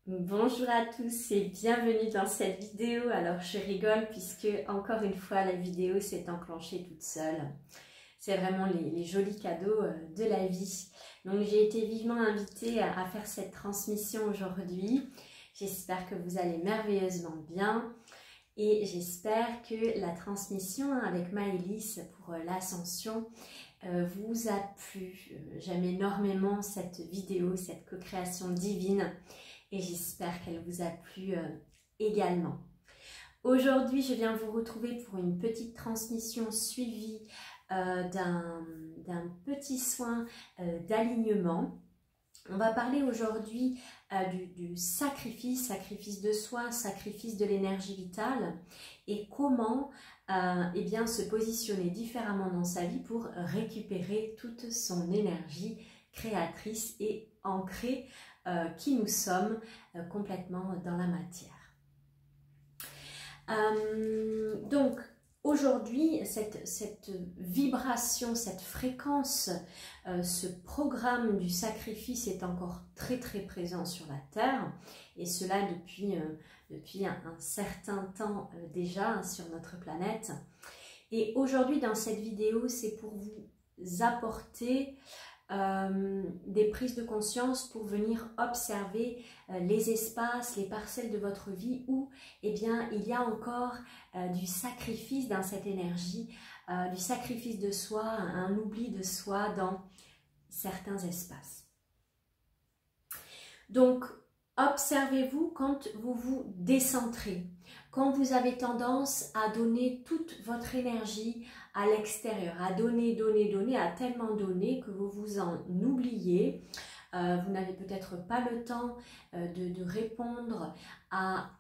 Bonjour à tous et bienvenue dans cette vidéo. Alors je rigole puisque encore une fois la vidéo s'est enclenchée toute seule. C'est vraiment les jolis cadeaux de la vie. Donc j'ai été vivement invitée à faire cette transmission aujourd'hui. J'espère que vous allez merveilleusement bien et j'espère que la transmission avec Maëlys pour l'ascension vous a plu. J'aime énormément cette vidéo, cette co-création divine. Et j'espère qu'elle vous a plu également. Aujourd'hui, je viens vous retrouver pour une petite transmission suivie d'un petit soin d'alignement. On va parler aujourd'hui du sacrifice de soi, sacrifice de l'énergie vitale et comment se positionner différemment dans sa vie pour récupérer toute son énergie créatrice et ancrée qui nous sommes complètement dans la matière. Donc aujourd'hui, cette vibration, cette fréquence, ce programme du sacrifice est encore très présent sur la Terre et cela depuis un certain temps déjà sur notre planète. Et aujourd'hui dans cette vidéo, c'est pour vous apporter des prises de conscience pour venir observer les espaces, les parcelles de votre vie où il y a encore du sacrifice dans cette énergie, du sacrifice de soi, un oubli de soi dans certains espaces. Donc, observez-vous quand vous vous décentrez, quand vous avez tendance à donner toute votre énergie à l'extérieur, à donner, à tellement donner que vous vous en oubliez. Vous n'avez peut-être pas le temps de répondre à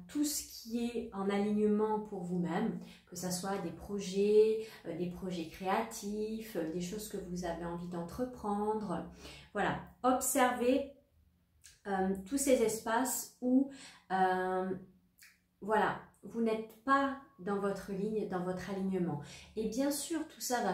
tout ce qui est en alignement pour vous-même, que ce soit des projets créatifs, des choses que vous avez envie d'entreprendre. Voilà, observez tous ces espaces où voilà, vous n'êtes pas dans votre ligne, dans votre alignement. Et bien sûr, tout ça va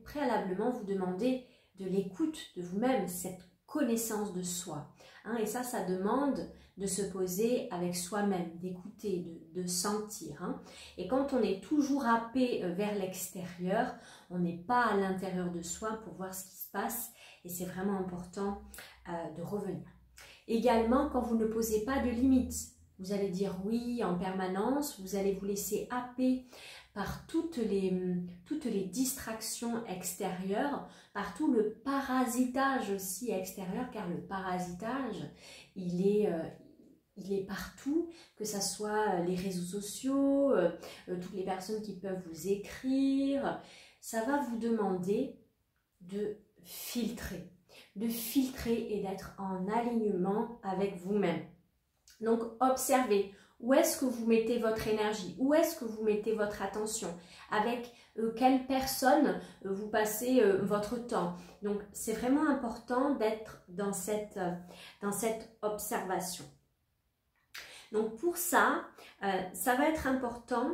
préalablement vous demander de l'écoute de vous-même, cette connaissance de soi. Et ça demande de se poser avec soi-même, d'écouter, de sentir. Et quand on est toujours happé vers l'extérieur, on n'est pas à l'intérieur de soi pour voir ce qui se passe. Et c'est vraiment important de revenir. Également, quand vous ne posez pas de limites, vous allez dire oui en permanence, vous allez vous laisser happer par toutes les distractions extérieures, par tout le parasitage aussi extérieur, car le parasitage, il est partout, que ce soit les réseaux sociaux, toutes les personnes qui peuvent vous écrire. Ça va vous demander de filtrer et d'être en alignement avec vous-même. Donc, observez où est-ce que vous mettez votre énergie, où est-ce que vous mettez votre attention, avec quelle personne vous passez votre temps. Donc, c'est vraiment important d'être dans cette observation. Donc, pour ça, ça va être important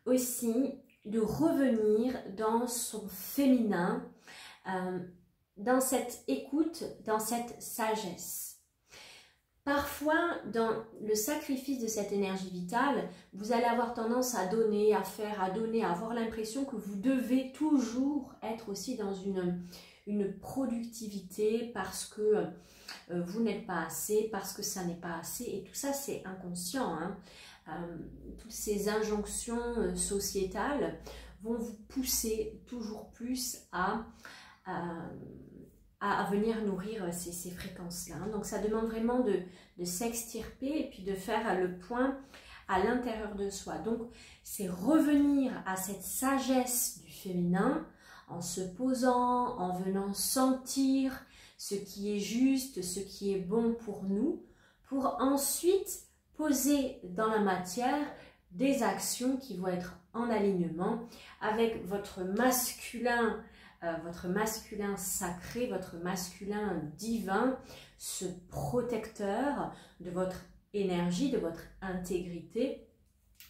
aussi de revenir dans son féminin, dans cette écoute, dans cette sagesse. Parfois, dans le sacrifice de cette énergie vitale, vous allez avoir tendance à donner, à faire, à donner, à avoir l'impression que vous devez toujours être aussi dans une productivité parce que vous n'êtes pas assez, parce que ça n'est pas assez. Et tout ça, c'est inconscient. Toutes ces injonctions sociétales vont vous pousser toujours plus à venir nourrir ces fréquences-là. Donc ça demande vraiment de s'extirper et puis de faire le point à l'intérieur de soi. Donc c'est revenir à cette sagesse du féminin en se posant, en venant sentir ce qui est juste, ce qui est bon pour nous, pour ensuite poser dans la matière des actions qui vont être en alignement avec votre masculin sacré, votre masculin divin, ce protecteur de votre énergie, de votre intégrité,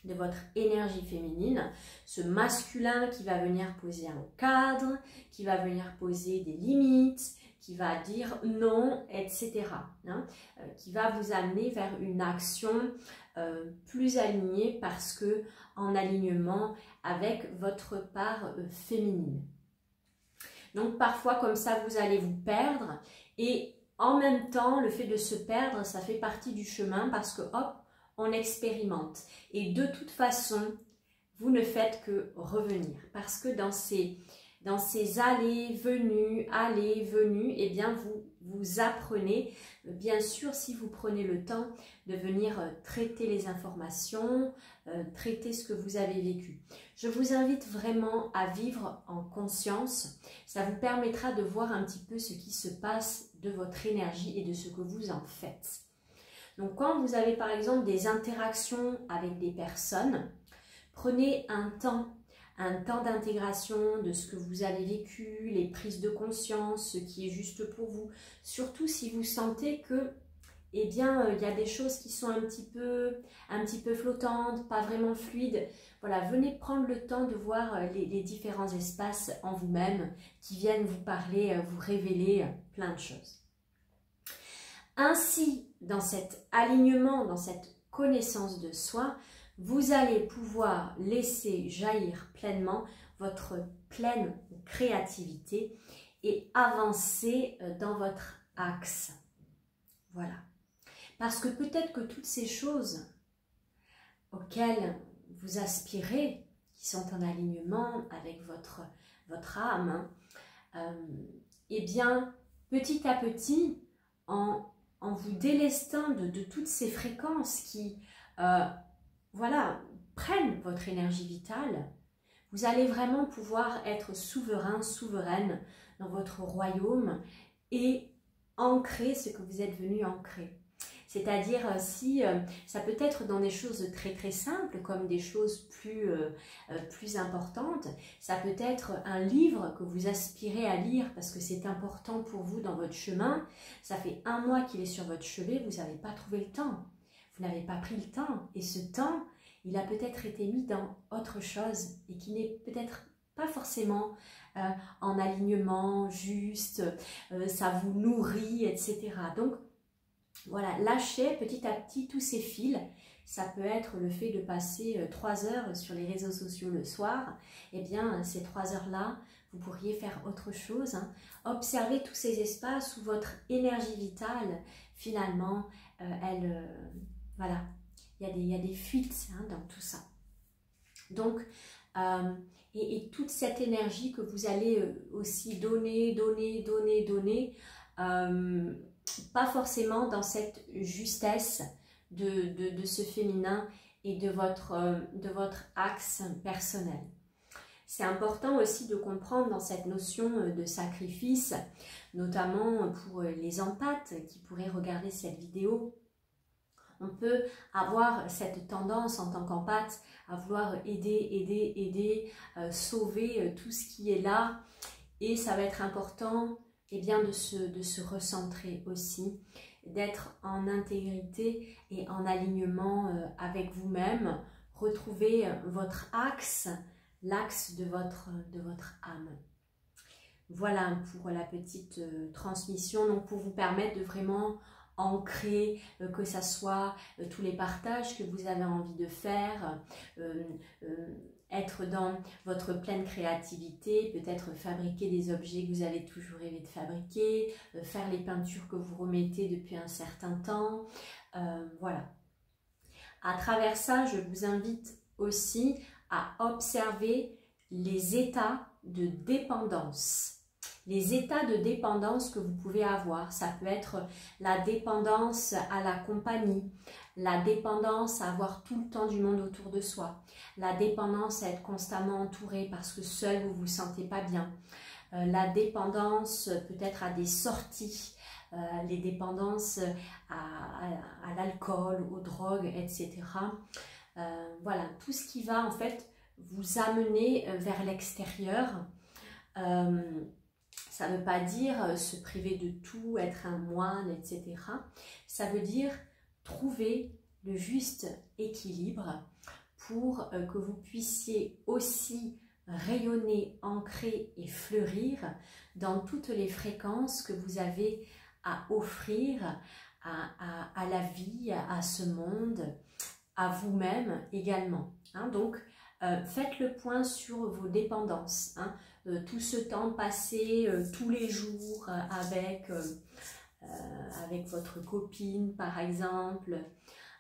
de votre énergie féminine, ce masculin qui va venir poser un cadre, qui va venir poser des limites, qui va dire non, etc. Hein, qui va vous amener vers une action plus alignée parce que en alignement avec votre part féminine. Donc parfois comme ça vous allez vous perdre et en même temps le fait de se perdre ça fait partie du chemin parce que hop on expérimente et de toute façon vous ne faites que revenir parce que dans ces allées, venues, eh bien vous apprenez, bien sûr si vous prenez le temps de venir traiter les informations, traiter ce que vous avez vécu. Je vous invite vraiment à vivre en conscience, ça vous permettra de voir un petit peu ce qui se passe de votre énergie et de ce que vous en faites. Donc quand vous avez par exemple des interactions avec des personnes, prenez un temps d'intégration de ce que vous avez vécu, les prises de conscience, ce qui est juste pour vous. Surtout si vous sentez que, eh bien, il y a des choses qui sont un petit peu flottantes, pas vraiment fluides. Voilà, venez prendre le temps de voir les différents espaces en vous-même qui viennent vous parler, vous révéler plein de choses. Ainsi, dans cet alignement, dans cette connaissance de soi, vous allez pouvoir laisser jaillir pleinement votre pleine créativité et avancer dans votre axe. Voilà. Parce que peut-être que toutes ces choses auxquelles vous aspirez, qui sont en alignement avec votre âme, eh bien, petit à petit, en vous délestant de toutes ces fréquences qui... voilà, prennent votre énergie vitale, vous allez vraiment pouvoir être souverain, souveraine dans votre royaume et ancrer ce que vous êtes venu ancrer. C'est-à-dire si ça peut être dans des choses très simples comme des choses plus importantes, ça peut être un livre que vous aspirez à lire parce que c'est important pour vous dans votre chemin, ça fait 1 mois qu'il est sur votre chevet, vous n'avez pas trouvé le temps. Vous n'avez pas pris le temps et ce temps, il a peut-être été mis dans autre chose et qui n'est peut-être pas forcément en alignement juste, ça vous nourrit, etc. Donc voilà, lâchez petit à petit tous ces fils. Ça peut être le fait de passer 3 heures sur les réseaux sociaux le soir. Eh bien, ces 3 heures-là, vous pourriez faire autre chose. Hein. Observez tous ces espaces où votre énergie vitale, finalement, voilà, il y a des fuites hein, dans tout ça. Donc, et toute cette énergie que vous allez aussi donner, pas forcément dans cette justesse de ce féminin et de votre axe personnel. C'est important aussi de comprendre dans cette notion de sacrifice, notamment pour les empathes qui pourraient regarder cette vidéo. On peut avoir cette tendance en tant qu'empathe à vouloir aider, sauver tout ce qui est là. Et ça va être important eh bien, de se recentrer aussi, d'être en intégrité et en alignement avec vous-même. Retrouver votre axe, l'axe de votre âme. Voilà pour la petite transmission, donc pour vous permettre de vraiment ancrer, que ça soit tous les partages que vous avez envie de faire, être dans votre pleine créativité, peut-être fabriquer des objets que vous avez toujours rêvé de fabriquer, faire les peintures que vous remettez depuis un certain temps, voilà. À travers ça, je vous invite aussi à observer les états de dépendance. Les états de dépendance que vous pouvez avoir, ça peut être la dépendance à la compagnie, la dépendance à avoir tout le temps du monde autour de soi, la dépendance à être constamment entouré parce que seul vous ne vous sentez pas bien, la dépendance peut-être à des sorties, les dépendances à l'alcool, aux drogues, etc. Voilà, tout ce qui va en fait vous amener vers l'extérieur. Ça ne veut pas dire se priver de tout, être un moine, etc. Ça veut dire trouver le juste équilibre pour que vous puissiez aussi rayonner, ancrer et fleurir dans toutes les fréquences que vous avez à offrir à la vie, à ce monde, à vous-même également. Hein. Donc, faites le point sur vos dépendances. Hein. Tout ce temps passé tous les jours avec votre copine, par exemple,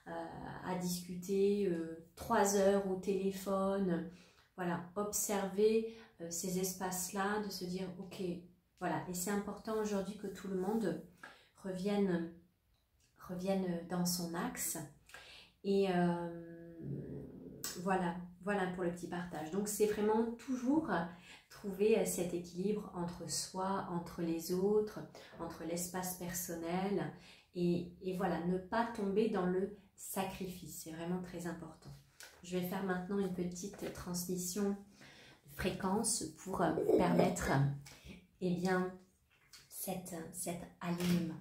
à discuter 3 heures au téléphone. Voilà, observer ces espaces-là, de se dire, ok, voilà. Et c'est important aujourd'hui que tout le monde revienne dans son axe. Et voilà pour le petit partage. Donc c'est vraiment toujours trouver cet équilibre entre soi, entre les autres, entre l'espace personnel et voilà, ne pas tomber dans le sacrifice. C'est vraiment très important. Je vais faire maintenant une petite transmission de fréquence pour permettre eh bien, cet alignement.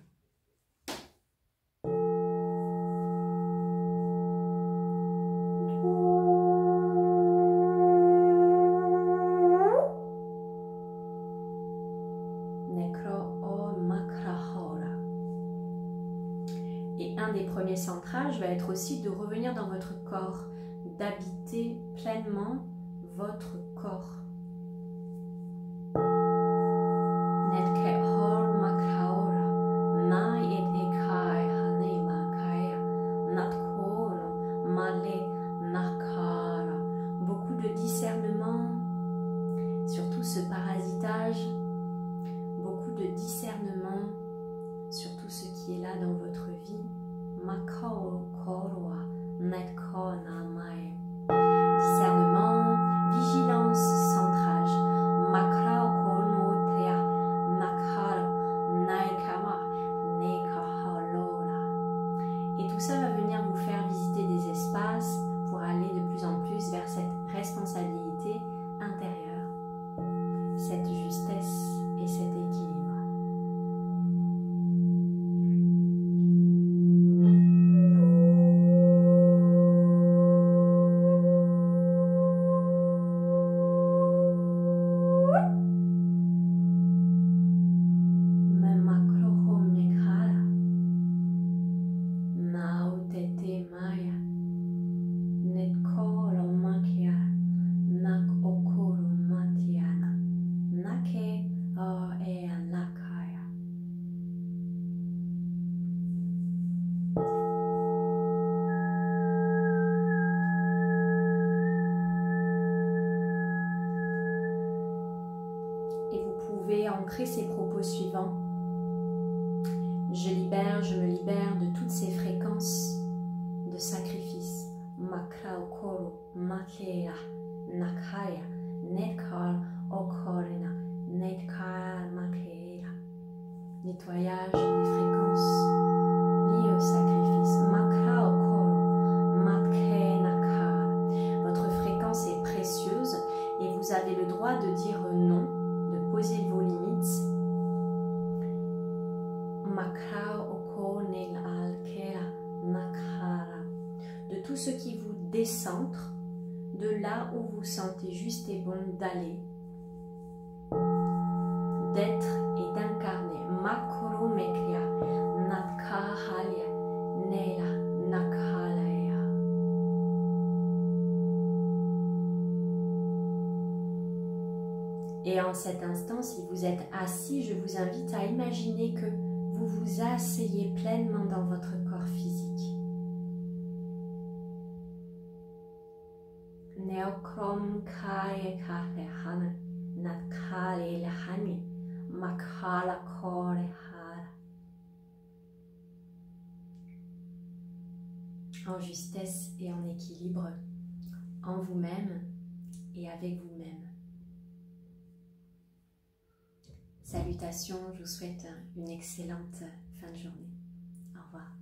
Et un des premiers centrages va être aussi de revenir dans votre corps, d'habiter pleinement votre corps. Beaucoup de discernement sur tout ce parasitage, beaucoup de discernement sur tout ce qui est là dans votre vie. Discernement, vigilance, centrage. Et tout ça va venir vous faire visiter des espaces pour aller de plus en plus vers cette responsabilité intérieure, cette justesse et cet équilibre. Ancrer ces propos suivants. Je libère, je me libère de toutes ces fréquences de sacrifice. Nettoyage des fréquences liées au sacrifice. Votre fréquence est précieuse et vous avez le droit de dire non, de poser vos limites. De tout ce qui vous décentre, de là où vous sentez juste et bon d'aller, d'être et d'incarner. Et en cet instant, si vous êtes assis, je vous invite à imaginer que vous vous asseyez pleinement dans votre corps physique. En justesse et en équilibre, en vous-même et avec vous-même. Salutations, je vous souhaite une excellente fin de journée. Au revoir.